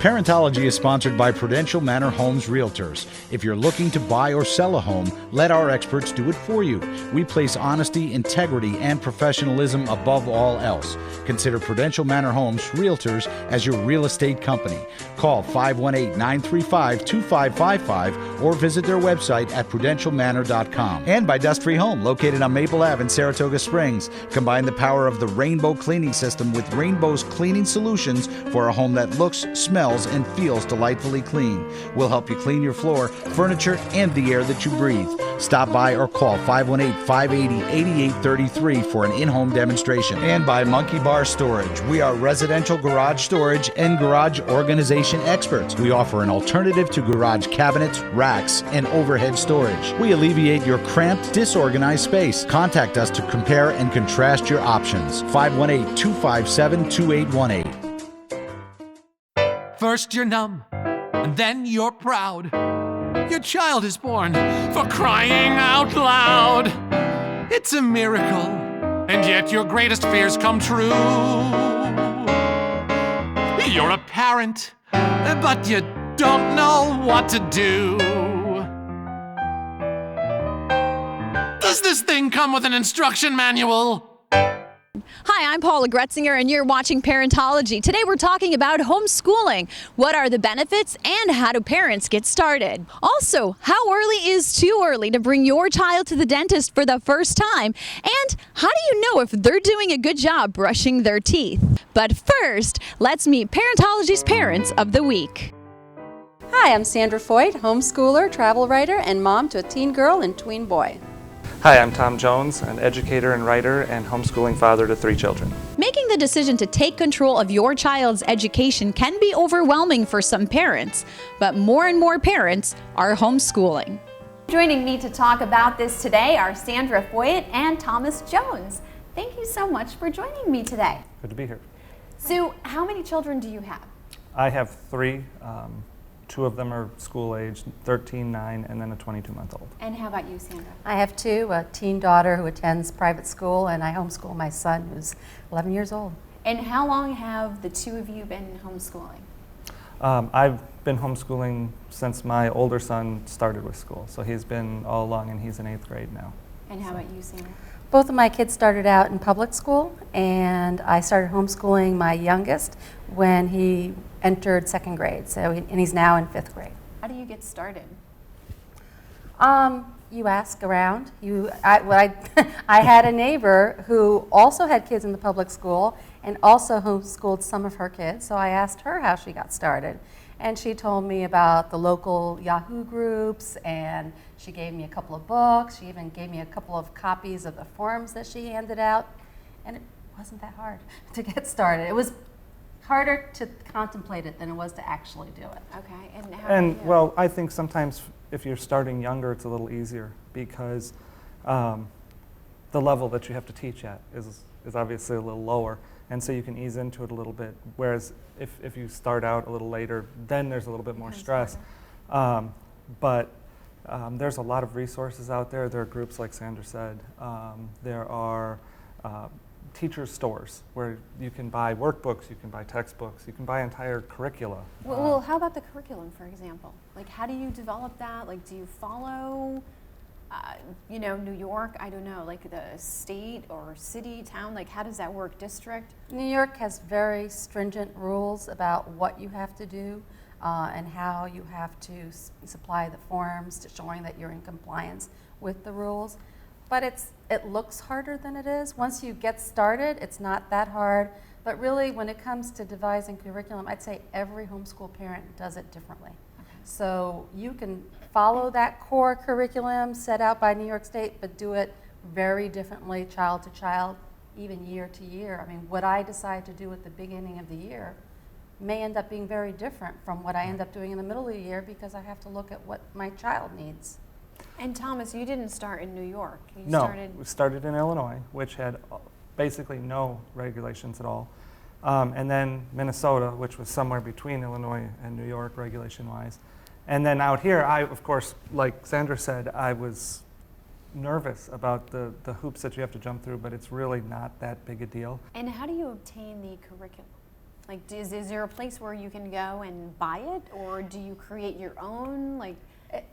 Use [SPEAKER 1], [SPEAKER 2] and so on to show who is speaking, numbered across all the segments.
[SPEAKER 1] Parentology is sponsored by Prudential Manor Homes Realtors. If you're looking to buy or sell a home, let our experts do it for you. We place honesty, integrity, and professionalism above all else. Consider Prudential Manor Homes Realtors as your real estate company. Call 518-935-2555 or visit their website at prudentialmanor.com. And by Dust Free Home, located on Maple Ave in Saratoga Springs. Combine the power of the Rainbow cleaning system with Rainbow's cleaning solutions for a home that looks, smells, and feels delightfully clean. We'll help you clean your floor, furniture, and the air that you breathe. Stop by or call 518-580-8833 for an in-home demonstration. And by Monkey Bar Storage. We are residential garage storage and garage organization experts. We offer an alternative to garage cabinets, racks, and overhead storage. We alleviate your cramped, disorganized space. Contact us to compare and contrast your options. 518-257-2818.
[SPEAKER 2] First you're numb, and then you're proud. Your child is born, for crying out loud. It's a miracle, and yet your greatest fears come true. You're a parent, but you don't know what to do. Does this thing come with an instruction manual?
[SPEAKER 3] Hi, I'm Paula Gretzinger, and you're watching Parentology. Today we're talking about homeschooling. What are the benefits and how do parents get started? Also, how early is too early to bring your child to the dentist for the first time? And how do you know if they're doing a good job brushing their teeth? But first, let's meet Parentology's Parents of the Week.
[SPEAKER 4] Hi, I'm Sandra Foyt, homeschooler, travel writer, and mom to a teen girl and tween boy.
[SPEAKER 5] Hi, I'm Tom Jones, an educator and writer and homeschooling father to 3 children.
[SPEAKER 3] Making the decision to take control of your child's education can be overwhelming for some parents, but more and more parents are homeschooling.
[SPEAKER 6] Joining me to talk about this today are Sandra Foyt and Thomas Jones. Thank you so much for joining me today.
[SPEAKER 5] Good to be here.
[SPEAKER 6] So, how many children do you have?
[SPEAKER 5] I have 3. 2 of them are school age, 13, 9, and then a 22-month-old.
[SPEAKER 6] And how about you, Sandra?
[SPEAKER 4] I have 2, a teen daughter who attends private school, and I homeschool my son who's 11 years old.
[SPEAKER 6] And how long have the 2 of you been homeschooling?
[SPEAKER 5] I've been homeschooling since my older son started with school, so he's been all along, and he's in 8th grade now.
[SPEAKER 6] And how about you, Sandra?
[SPEAKER 4] Both of my kids started out in public school, and I started homeschooling my youngest when he entered 2nd grade, and he's now in 5th grade.
[SPEAKER 6] How do you get started?
[SPEAKER 4] You ask around. I had a neighbor who also had kids in the public school and also homeschooled some of her kids, so I asked her how she got started. And she told me about the local Yahoo groups, and she gave me a couple of books. She even gave me a couple of copies of the forms that she handed out, and it wasn't that hard to get started. It was harder to contemplate it than it was to actually do it.
[SPEAKER 6] Okay,
[SPEAKER 5] well, I think sometimes if you're starting younger, it's a little easier because the level that you have to teach at is obviously a little lower, and so you can ease into it a little bit. Whereas if you start out a little later, then there's a little bit more stress. But there's a lot of resources out there. There are groups like Sandra said. There are teacher stores where you can buy workbooks, you can buy textbooks, you can buy entire curricula.
[SPEAKER 6] Well, how about the curriculum, for example? Like, how do you develop that? Like, do you follow, New York, I don't know, like the state or city, town? Like, how does that work? District?
[SPEAKER 4] New York has very stringent rules about what you have to do and how you have to supply the forms to showing that you're in compliance with the rules. But it looks harder than it is. Once you get started, it's not that hard. But really, when it comes to devising curriculum, I'd say every homeschool parent does it differently. Okay. So you can follow that core curriculum set out by New York State, but do it very differently, child to child, even year to year. I mean, what I decide to do at the beginning of the year may end up being very different from what I end up doing in the middle of the year because I have to look at what my child needs.
[SPEAKER 6] And Thomas, you didn't start in New York. We
[SPEAKER 5] started in Illinois, which had basically no regulations at all. And then Minnesota, which was somewhere between Illinois and New York regulation-wise. And then out here, I, of course, like Sandra said, I was nervous about the hoops that you have to jump through, but it's really not that big a deal.
[SPEAKER 6] And how do you obtain the curriculum? Like, is there a place where you can go and buy it, or do you create your own? Like,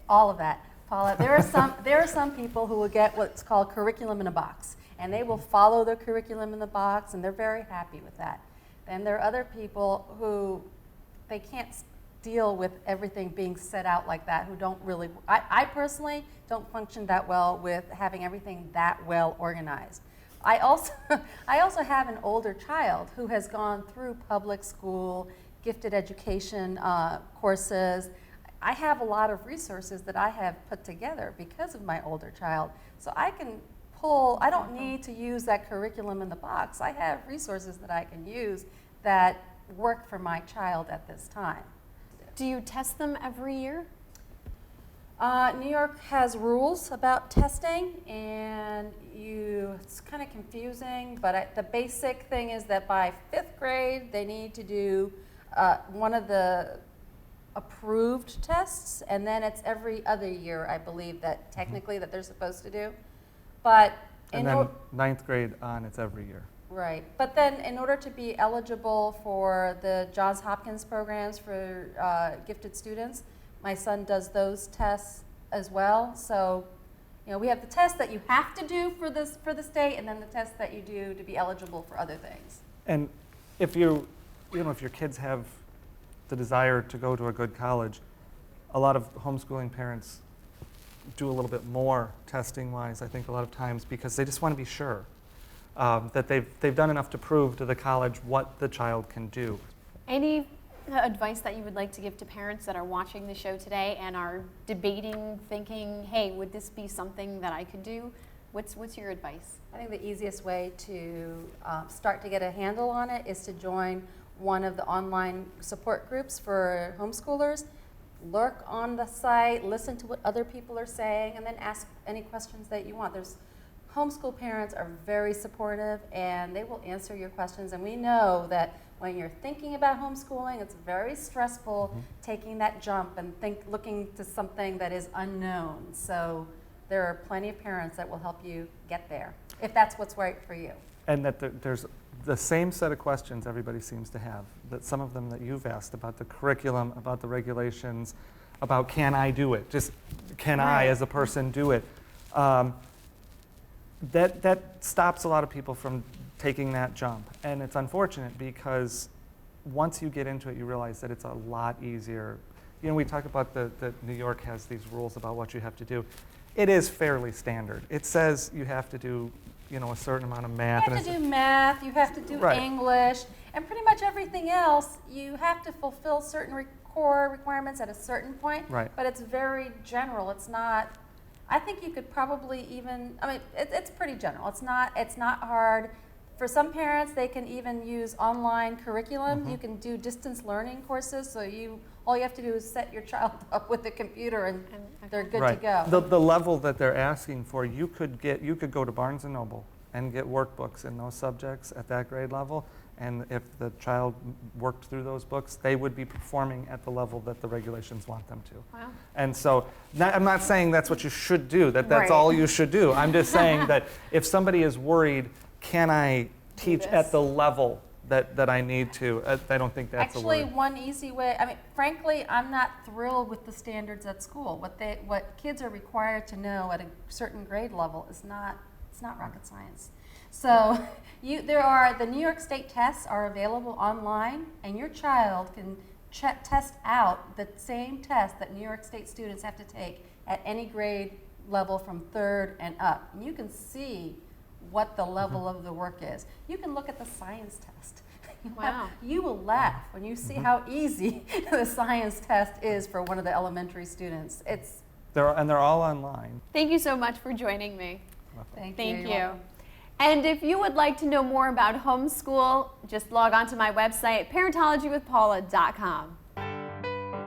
[SPEAKER 4] All of that, Paula. There are some people who will get what's called curriculum in a box, and they will follow their curriculum in the box, and they're very happy with that. Then there are other people who they can't deal with everything being set out like that, who don't really. I personally don't function that well with having everything that well organized. I also have an older child who has gone through public school, gifted education courses. I have a lot of resources that I have put together because of my older child. So I can pull, I don't need to use that curriculum in the box. I have resources that I can use that work for my child at this time.
[SPEAKER 6] do you test them every year?
[SPEAKER 4] New York has rules about testing, and it's kind of confusing, but the basic thing is that by 5th grade, they need to do one of the approved tests, and then it's every other year, I believe, that technically that they're supposed to do. But
[SPEAKER 5] And then 9th grade on, it's every year.
[SPEAKER 4] Right, but then in order to be eligible for the Johns Hopkins programs for gifted students, my son does those tests as well. So, we have the test that you have to do for the state, and then the test that you do to be eligible for other things.
[SPEAKER 5] And if if your kids have the desire to go to a good college, a lot of homeschooling parents do a little bit more testing-wise, I think, a lot of times, because they just want to be sure that they've done enough to prove to the college what the child can do.
[SPEAKER 6] Any advice that you would like to give to parents that are watching the show today and are debating, thinking, hey, would this be something that I could do? What's your advice?
[SPEAKER 4] I think the easiest way to start to get a handle on it is to join one of the online support groups for homeschoolers. Lurk on the site, listen to what other people are saying, and then ask any questions that you want. Homeschool parents are very supportive, and they will answer your questions. And we know that when you're thinking about homeschooling, it's very stressful taking that jump and looking to something that is unknown. So there are plenty of parents that will help you get there, if that's what's right for you.
[SPEAKER 5] And that there's the same set of questions everybody seems to have, that some of them that you've asked about the curriculum, about the regulations, about can I do it? Just can I, as a person, do it? That stops a lot of people from taking that jump. And it's unfortunate because once you get into it, you realize that it's a lot easier. We talk about that New York has these rules about what you have to do. It is fairly standard. It says you have to do a certain amount of math.
[SPEAKER 4] You have to do math, you have to do English, and pretty much everything else, you have to fulfill certain core requirements at a certain point.
[SPEAKER 5] Right.
[SPEAKER 4] But it's very general. It's not, I think you could probably even, it's pretty general. It's not hard. For some parents, they can even use online curriculum. You can do distance learning courses, so all you have to do is set your child up with a computer and they're good to go.
[SPEAKER 5] The level that they're asking for, you could go to Barnes & Noble and get workbooks in those subjects at that grade level, and if the child worked through those books, they would be performing at the level that the regulations want them to.
[SPEAKER 6] Wow.
[SPEAKER 5] And so, I'm not saying that's what you should do, that's all you should do. I'm just saying that if somebody is worried, can I teach at the level that I need to? I don't think that's
[SPEAKER 4] Actually,
[SPEAKER 5] a worry.
[SPEAKER 4] one easy way, frankly, I'm not thrilled with the standards at school. What kids are required to know at a certain grade level is not rocket science. So the New York State tests are available online, and your child can test out the same test that New York State students have to take at any grade level from 3rd and up. And you can see what the level of the work is. You can look at the science test.
[SPEAKER 6] Wow.
[SPEAKER 4] You will laugh when you see how easy the science test is for one of the elementary students.
[SPEAKER 5] They're all online.
[SPEAKER 6] Thank you so much for joining me.
[SPEAKER 4] Thank
[SPEAKER 6] Thank
[SPEAKER 4] you.
[SPEAKER 6] you. And if you would like to know more about homeschool, just log on to my website, parentologywithpaula.com.